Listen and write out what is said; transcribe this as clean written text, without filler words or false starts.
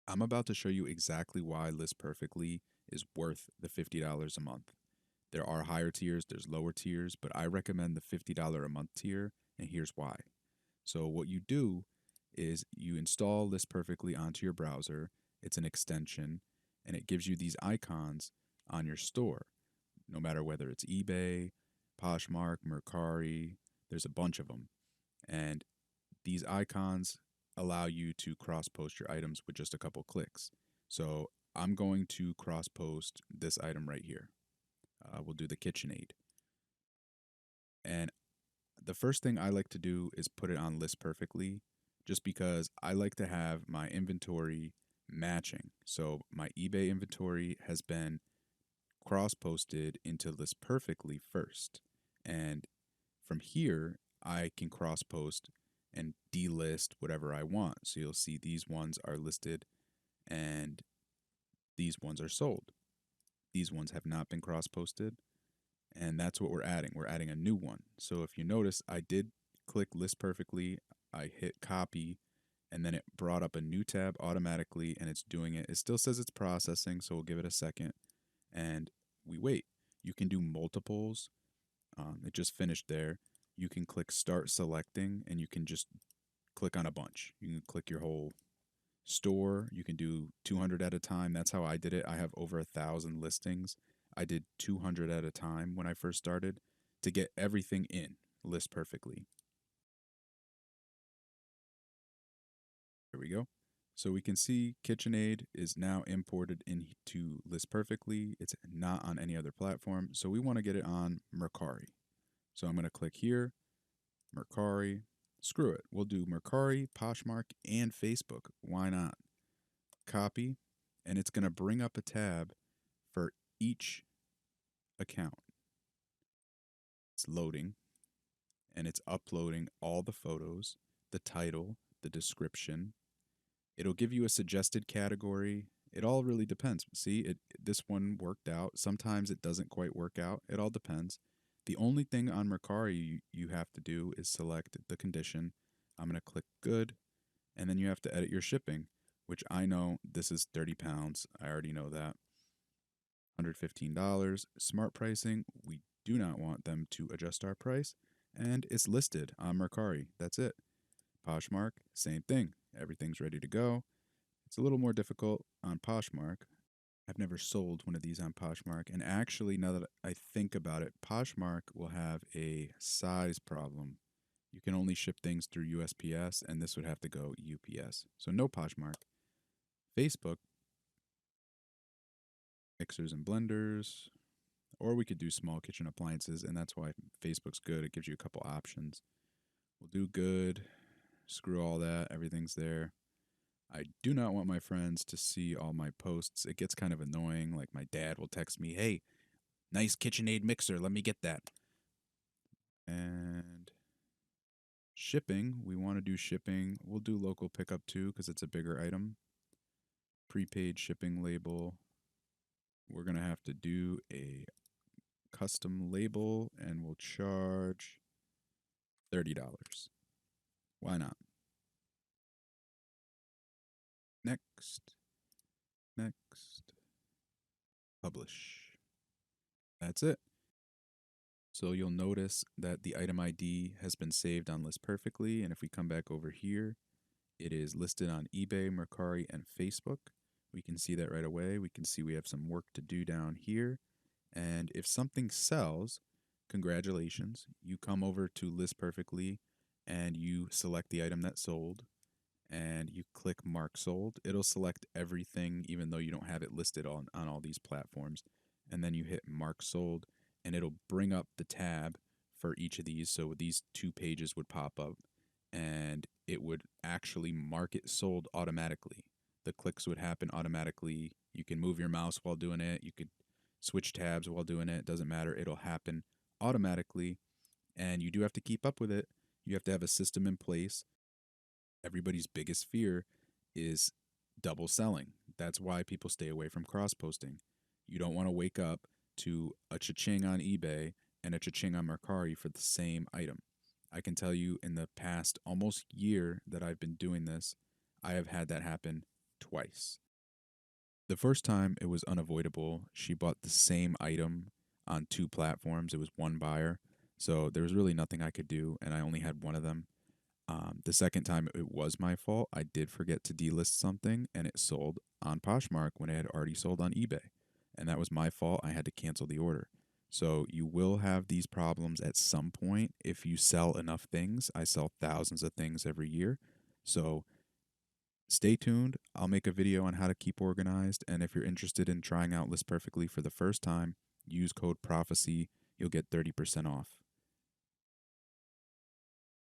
I'm about to show you exactly why List Perfectly is worth the $50 a month. There are higher tiers, there's lower tiers, but I recommend the $50 a month tier, and here's why. So, what you do is you install List Perfectly onto your browser. It's an extension, and it gives you these icons on your store, no matter whether it's eBay, Poshmark, Mercari, there's a bunch of them. And these icons allow you to cross post your items with just a couple clicks. So I'm going to cross post this item right here. We'll do the KitchenAid. And the first thing I like to do is put it on List Perfectly just because I like to have my inventory matching. So my eBay inventory has been cross posted into List Perfectly first. And from here, I can cross post and delist whatever I want. So you'll see these ones are listed and these ones are sold. These ones have not been cross posted. And that's what we're adding. We're adding a new one. So if you notice, I did click list perfectly. I hit copy and then it brought up a new tab automatically and it's doing it. It still says it's processing. So we'll give it a second and we wait. You can do multiples. It just finished there. You can click start selecting and you can just click on a bunch. You can click your whole store. You can do 200 at a time. That's how I did it. I have over 1,000 listings. I did 200 at a time when I first started to get everything in list perfectly. There we go. So we can see KitchenAid is now imported into List Perfectly. It's not on any other platform. So we want to get it on Mercari. So I'm going to click here, Mercari. Screw it. We'll do Mercari, Poshmark, and Facebook. Why not? Copy, and it's going to bring up a tab for each account. It's loading, and it's uploading all the photos, the title, the description. It'll give you a suggested category. It all really depends. See, this one worked out. Sometimes it doesn't quite work out. It all depends. The only thing on Mercari you have to do is select the condition. I'm going to click good, and then you have to edit your shipping, which I know this is 30 pounds. I already know that. $115. Smart pricing, we do not want them to adjust our price. And it's listed on Mercari. That's it. Poshmark, same thing. Everything's ready to go. It's a little more difficult on Poshmark. I've never sold one of these on Poshmark. And actually, now that I think about it, Poshmark will have a size problem. You can only ship things through USPS, and this would have to go UPS. So no Poshmark. Facebook, mixers and blenders, or we could do small kitchen appliances, and that's why Facebook's good. It gives you a couple options. We'll do good. Screw all that. Everything's there. I do not want my friends to see all my posts. It gets kind of annoying. Like my dad will text me, "Hey, nice KitchenAid mixer. Let me get that." And shipping, we want to do shipping. We'll do local pickup too because it's a bigger item. Prepaid shipping label. We're going to have to do a custom label and we'll charge $30. Why not? Next, next, publish. That's it. So you'll notice that the item ID has been saved on List Perfectly. And if we come back over here, it is listed on eBay, Mercari, and Facebook. We can see that right away. We can see we have some work to do down here. And if something sells, congratulations. You come over to List Perfectly and you select the item that sold and you click Mark Sold. It'll select everything, even though you don't have it listed on all these platforms. And then you hit Mark Sold and it'll bring up the tab for each of these. So these two pages would pop up and it would actually mark it sold automatically. The clicks would happen automatically. You can move your mouse while doing it. You could switch tabs while doing it. It doesn't matter. It'll happen automatically. And you do have to keep up with it. You have to have a system in place. Everybody's biggest fear is double selling. That's why people stay away from cross posting. You don't want to wake up to a cha-ching on eBay and a cha-ching on Mercari for the same item. I can tell you in the past almost year that I've been doing this, I have had that happen twice. The first time it was unavoidable. She bought the same item on two platforms. It was one buyer. So there was really nothing I could do, and I only had one of them. The second time it was my fault. I did forget to delist something, and it sold on Poshmark when it had already sold on eBay. And that was my fault. I had to cancel the order. So you will have these problems at some point if you sell enough things. I sell thousands of things every year. So stay tuned. I'll make a video on how to keep organized. And if you're interested in trying out List Perfectly for the first time, use code PROPHECY. You'll get 30% off.